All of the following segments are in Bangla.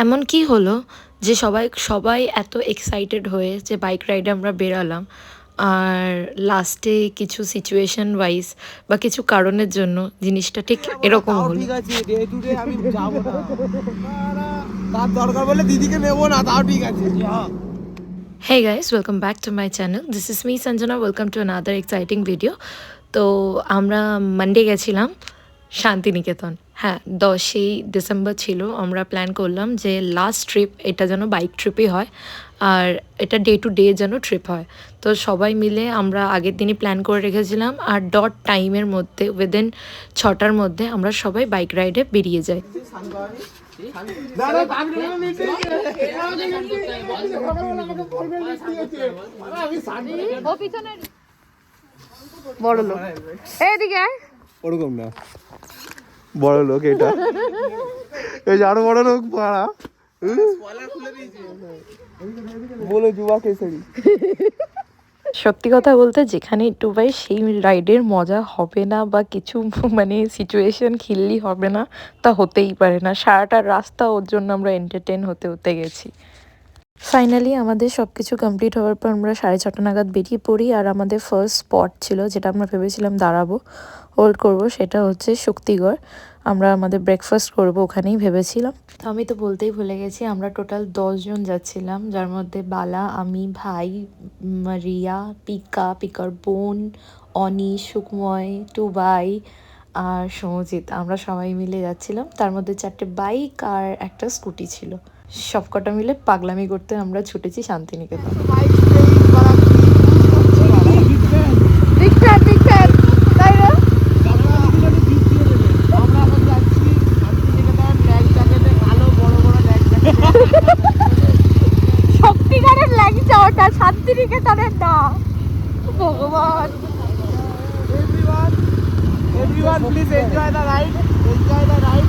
এমন কি হলো যে সবাই সবাই এত এক্সাইটেড হয়ে যে বাইক রাইডে আমরা বেরালাম, আর লাস্টে কিছু সিচুয়েশন ওয়াইজ বা কিছু কারণের জন্য জিনিসটা ঠিক এরকম হলো। ঠিক আছে, ডে টু ডে আমি যাব না, তার দরকার বলে দিদিকে নেব না, তাও ঠিক আছে। Hey guys, welcome back to my channel. This is me Sanjana. Welcome to another exciting video. তো আমরা মানডে গেছিলাম শান্তিনিকেতন। হ্যাঁ, 10ই ডিসেম্বর ছিল। আমরা প্ল্যান করলাম যে লাস্ট ট্রিপ এটা যেন বাইক ট্রিপই হয়, আর এটা ডে টু ডে যেন ট্রিপ হয়। তো সবাই মিলে আমরা আগের দিনই প্ল্যান করে রেখেছিলাম, আর ডট টাইমের মধ্যে উইদিন 6টার মধ্যে আমরা সবাই বাইক রাইডে বেরিয়ে যাই। বড় লোক এইদিকে ওরকম না, বড় লোক এটা, এই যে আরো বড় লোক পাড়া বলে যুবা কেসরি। সত্যি কথা বলতে যেখানে একটু ভাই সেই রাইডের মজা হবে না বা কিছু মানে সিচুয়েশন খিল্লি হবে না তা হতেই পারে না। সারাটা রাস্তা ওর জন্য আমরা এন্টারটেন হতে হতে গেছি। ফাইনালি আমাদের সব কিছু কমপ্লিট হওয়ার পর আমরা 6:30 নাগাদ বেরিয়ে পড়ি, আর আমাদের ফার্স্ট স্পট ছিল যেটা আমরা ভেবেছিলাম দাঁড়াবো হোল্ড করব, সেটা হচ্ছে শক্তিগড়। আমরা আমাদের ব্রেকফাস্ট করব ওখানেই ভেবেছিলাম। তো আমি তো বলতেই ভুলে গেছি, আমরা টোটাল 10 জন যাচ্ছিলাম, যার মধ্যে বালা, আমি, ভাই, রিয়া, পিকার বোন, অনি, সুকময়, টুবাই আর সৌজিত। আমরা সবাই মিলে যাচ্ছিলাম, তার মধ্যে 4টে বাইক আর একটা স্কুটি ছিল। সবকটা মিলে পাগলামি করতে আমরা ছুটেছি শান্তিনিকেতন। সত্যিকারের ল্যাংচা ওটা, শান্তিনিকেতনের না। ভগবান, Everyone please enjoy the ride, enjoy the ride.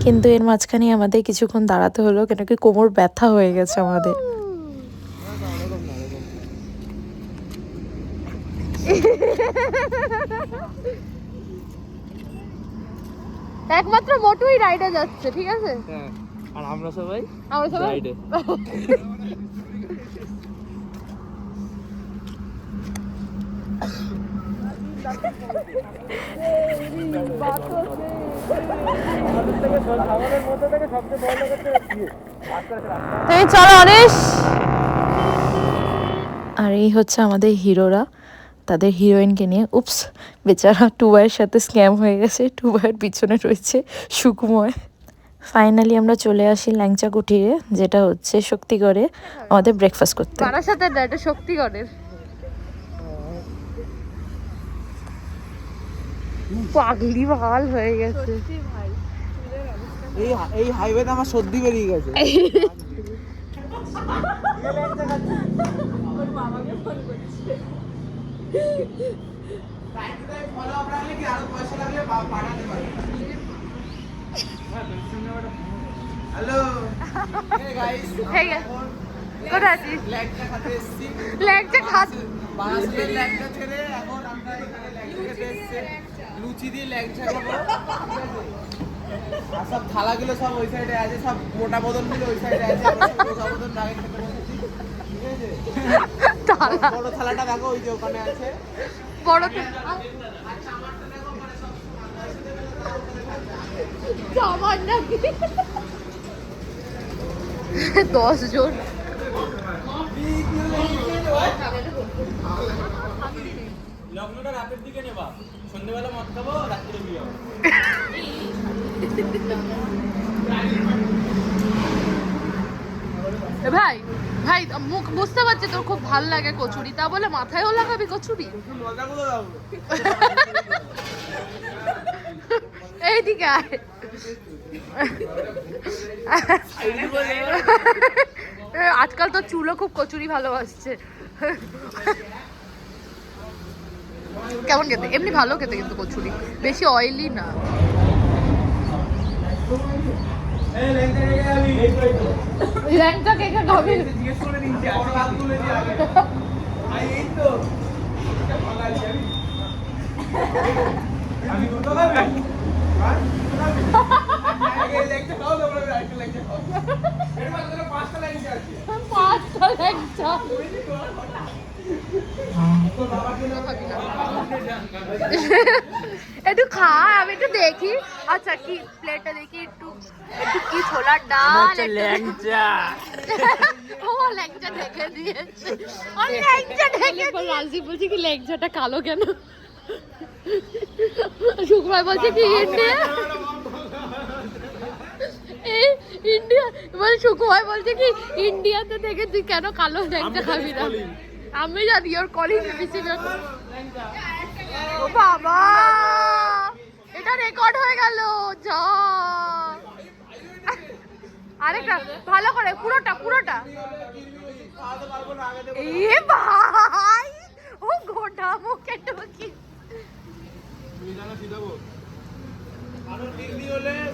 কিন্তু এর মাঝখানে আমাদের কিছুক্ষণ দাঁড়াতে হলো, কেন কি কোমর ব্যথা হয়ে গেছে আমাদের। একমাত্র মোটুই রাইডে যাচ্ছে, ঠিক আছে? হ্যাঁ, আর আমরা সবাই রাইডে। চলো অনেশ। আর এই হচ্ছে আমাদের হিরোরা তাদের হিরোইনকে নিয়ে। উপস, বেচারা টুবাইয়ের সাথে স্ক্যাম হয়ে গেছে। টুবাইয়ের পিছনে রয়েছে সুকুময়। ফাইনালি আমরা চলে আসি ল্যাংচা কুঠিরে, যেটা হচ্ছে শক্তিগড়ে আমাদের ব্রেকফাস্ট করতে। বারাসাতে না, এটা শক্তিগড়ের। পাগলি ভাল হয়ে গেছে। এই হাইওয়েতে আমার সর্দি বেরিয়ে গেছে। হ্যালো, হে গাইস, কোথায় আছিস? ল্যাংচা খেতে এসেছি। ল্যাংচা খাত বারাসাতের ল্যাংচা ছেড়ে এখন আমরা এখানে ল্যাংচা খেতে এসেছি। লুচি দিয়ে ল্যাংচা খাবো। আর সব থালাগুলো সব ওই সাইডে আছে, সব মোটা বদনগুলো ওই সাইডে আছে। আমরা মোটা বদন আগে খেতে বসেছি, ঠিক আছে? বড় থালাটা দেখো ওই যে ওখানে আছে। বড় আমার নাকি 10 জন। লগ্নটা রাতের দিকে নেবা, সন্ধ্যেবেলা মদ খাবো, রাত্রে বিয়ে হবে। ভাই ভাই মুখ বুঝতে পারছি তোর খুব ভাল লাগে কচুরি, তা বলে মাথায়ও লাগাবি কচুরি? মজাগুলো দাও। এইদিকে আয়। আজকাল তো চুলও খুব কচুরি ভালোবাসছে। কেমন খেতে? এমনি ভালো খেতে কিন্তু কচুরি, বেশি অয়েলি না। ল্যাংচা কে কে খাবে? জিজ্ঞেস করে নিচ্ছি, বড় হাত তুলে দিয়ে আগে। এই তো আমি দুটো খাবে। একটু খা, আমি একটু দেখি। আচ্ছা কি প্লেটটা দেখি, একটু একটু কি ছোলার ডাল, ল্যাংচা। ও ল্যাংচা ঢেকে দিয়েছে, ও ল্যাংচা ঢেকে দিয়েছে। রাজদীপ বলছে কি ল্যাংচাটা কালো কেন? সুকুমার বলছে কি ইন্ডিয়া, এই ইন্ডিয়া মানে সুকুমার বলছে কি ইন্ডিয়াতে থেকে তুই কেন কালো ল্যাংচা খাবি না? আমি জানি ওর কলিং বেশি। ও বাবা, এটা রেকর্ড হয়ে গেল। যা আরেকটা ভালো করে, পুরোটা পুরোটা। এ ভাই, ও গোটা মুখে ঢুকি।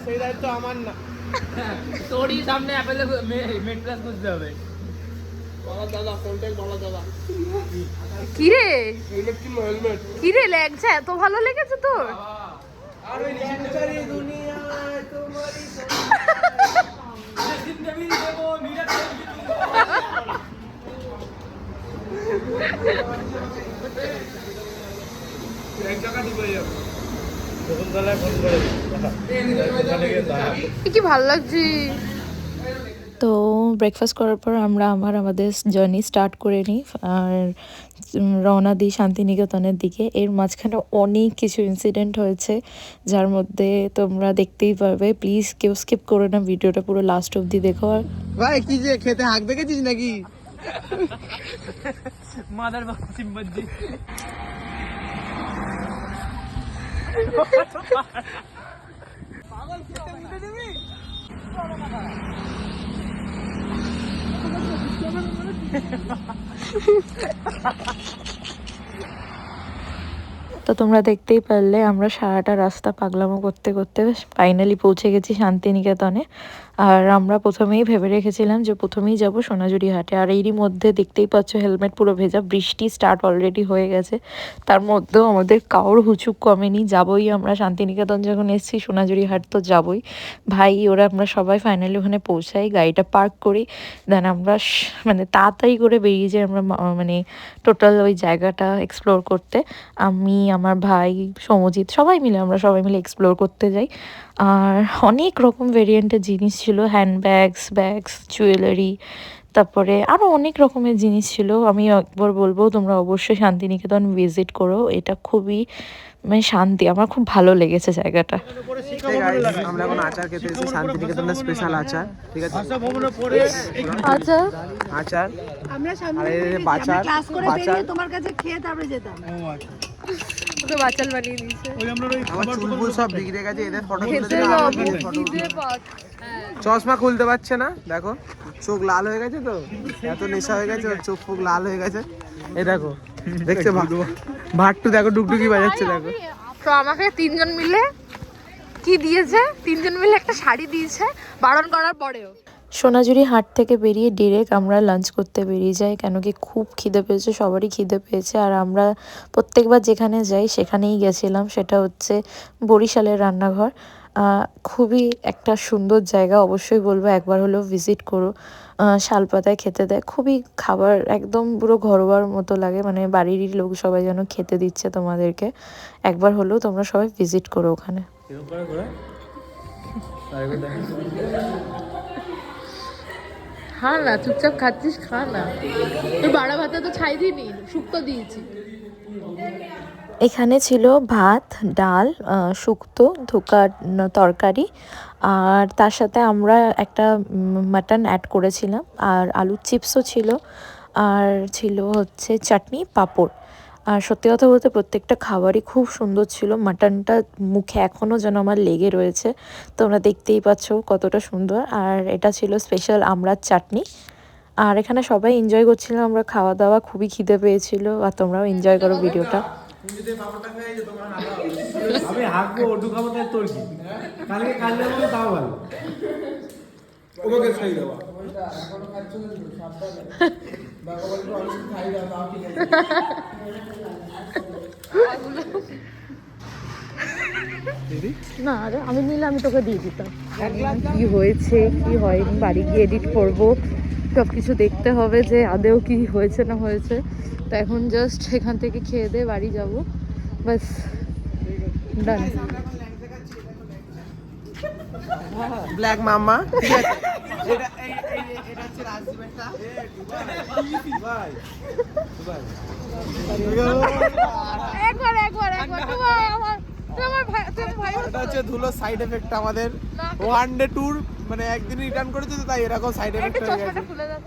সেই দায়িত্ব আমার না। তোরই সামনে অ্যাপেলে মেড প্লাস বুঝতে হবে। দাদা কন্ট্যাক্ট বলা দাদা। কিরে ইলেকট্রিক হেলমেট। কিরে ল্যাংচা এত ভালো লেগেছে তোর? আর ওই ল্যাংচারি দুনিয়ায় তোমারই জিন্দেগি দেবো মিরাজ এক জায়গা ঢুকে যাবে। বকুলতলায় ফোন করে ওখানে গিয়ে দাঁড়া। কি ভালো লাগছে। তো ব্রেকফাস্ট করার পর আমরা আমাদের জার্নি স্টার্ট করে নিই আর রওনা দিই শান্তিনিকেতনের দিকে। এর মাঝখানে অনেক কিছু ইনসিডেন্ট হয়েছে, যার মধ্যে তোমরা দেখতেই পারবে। প্লিজ কেউ স্কিপ করো না, ভিডিওটা পুরো লাস্ট অবধি দেখো। আর ভাই কি যে খেতে হাঁক দেখেছিস নাকি? মাদার বাবা সিম্বাজি। পাগল খেতে নিতে দিবি? তো তোমরা দেখতেই পারলে আমরা সারাটা রাস্তা পাগলামো করতে করতে ফাইনালি পৌঁছে গেছি শান্তিনিকেতনে। আর আমরা প্রথমেই ভেবে রেখেছিলাম যে প্রথমেই যাব সোনাঝুরি হাটে। আর এরই মধ্যে দেখতেই পাচ্ছ হেলমেট পুরো ভেজা, বৃষ্টি স্টার্ট অলরেডি হয়ে গেছে। তার মধ্যেও আমাদের কারোর হুচুক কমেনি, যাবই আমরা। শান্তিনিকেতন যখন এসেছি সোনাঝুরি হাট তো যাবই। ভাই ওরা আমরা সবাই ফাইনালি ওখানে পৌঁছাই, গাড়িটা পার্ক করি, দেন আমরা মানে তাড়াতাড়ি করে বেরিয়ে যাই আমরা মানে টোটাল ওই জায়গাটা এক্সপ্লোর করতে। আমি, আমার ভাই সমজিৎ, সবাই মিলে এক্সপ্লোর করতে যাই। আর অনেক রকম ভেরিয়েন্টের জিনিস ছিল, হ্যান্ডব্যাগস, ব্যাগস, জুয়েলারি, তারপরে আরও অনেক রকমের জিনিস ছিল। আমি একবার বলবো তোমরা অবশ্যই শান্তিনিকেতন ভিজিট করো, এটা খুবই মানে শান্তি, আমার খুব ভালো লেগেছে জায়গাটা। আমরা এখন আচার খেতে এসেছি, শান্তিনিকেতনের স্পেশাল আচার। ঠিক আছে, আচ্ছা আচার আমরা সামনে আরে থেকে গেছি, বাচার, আমরা ক্লাস করে বাচার। বেরিয়ে তোমার কাছে খেয়ে তারপরে যেতাম। ওকে বাচাল বানিয়ে দিয়েছে। আমার চুলগুল সব বিগড়ে গেছে, এদের ফটো তুলে খেতে দিলে যাবো, আমাকে ফটো। খিদে পাচ্ছে। চশমা খুলতে পারছে না, দেখো চোখ লাল হয়ে গেছে, তো এত নেশা হয়ে গেছে ওর, চোখ ফোক লাল হয়ে গেছে। এই দেখো, দেখছে ভাট্টু দেখো ডুগডুগি বাজাচ্ছে দেখো। তো আমাকে তিনজন মিলে কি দিয়েছে, তিনজন মিলে একটা শাড়ি দিয়েছে বারণ করার পরেও। সোনাঝুরি হাট থেকে বেরিয়ে ডিরেক্ট আমরা লাঞ্চ করতে বেরিয়ে যাই, কেন কি খুব খিদে পেয়েছে, সবারই খিদে পেয়েছে। আর আমরা প্রত্যেকবার যেখানে যাই সেখানেই গেছিলাম, সেটা হচ্ছে বরিশালের রান্নাঘর। খুবই একটা সুন্দর জায়গা, অবশ্যই বলবো একবার হলেও ভিজিট করো। শালপাতায় খেতে দেয়, খুবই খাবার একদম পুরো ঘরোয়ার মতো লাগে, মানে বাড়িরই লোক সবাই যেন খেতে দিচ্ছে তোমাদেরকে। একবার হলেও তোমরা সবাই ভিজিট করো ওখানে। খা না, চুপচাপ খাচ্ছিস, খা না। তোর বাড়া ভাতে তো ছাই দিইনি, শুক্তো দিয়েছি। এখানে ছিল ভাত, ডাল, শুক্তো, ধোকার তরকারি, আর তার সাথে আমরা একটা মাটন অ্যাড করেছিলাম, আর আলুর চিপসও ছিল, আর ছিল হচ্ছে চাটনি, পাঁপড়। আর সত্যি কথা বলতে প্রত্যেকটা খাবারই খুব সুন্দর ছিল। মাটনটা মুখে এখনও যেন আমার লেগে রয়েছে, তোমরা দেখতেই পাচ্ছ কতটা সুন্দর। আর এটা ছিল স্পেশাল আমড়ার চাটনি। আর এখানে সবাই এনজয় করছিলাম, আমরা খাওয়া দাওয়া, খুবই খিদে পেয়েছিল। আর তোমরাও এনজয় করো ভিডিওটা। আমি হাঁকবো, ওটু খাবো, তাই তোর কি? কালকে কালকে বলে তাও ভালো। ওকে খাই দেওয়া। না রে, আমি নিলে আমি তোকে দিয়ে দিতাম। কি হয়েছে কি হয়নি বাড়ি গিয়ে এডিট করবো, সব কিছু দেখতে হবে যে আদেও কি হয়েছে না হয়েছে। তো এখন জাস্ট এখান থেকে খেয়ে দিয়ে বাড়ি যাব, বাস ডান। ব্ল্যাক মাম্মা ঠিক আছে। একবার এটা হচ্ছে ধুলো সাইড এফেক্ট আমাদের। ওয়ান ডে ট্যুর মানে একদিন রিটার্ন করেছে তো তাই এরকম সাইড এফেক্ট হয়ে গেছে। খুলে দাও।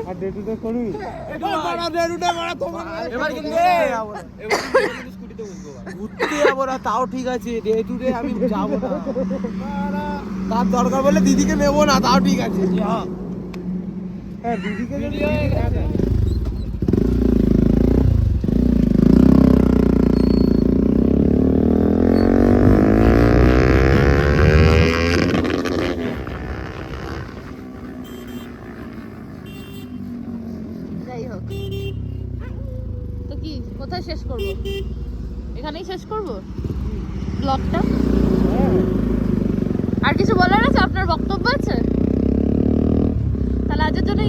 আর ডেটুতে করবি? এবার কিন্তু ঘুরতে যাবো না তাও ঠিক আছে, ডে টু ডে আমি যাবো না, তার দরকার বলে দিদিকে নেবো না তাও ঠিক আছে। হ্যাঁ দিদিকে যদি যাই হোক, তো কি কোথায় শেষ করব? এখানেই শেষ করব ব্লগটা। আর কিছু বলার আছে? আপনার বক্তব্য আছে? তাহলে আজের জন্য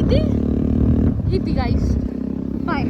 ইতি গাইস, বাই।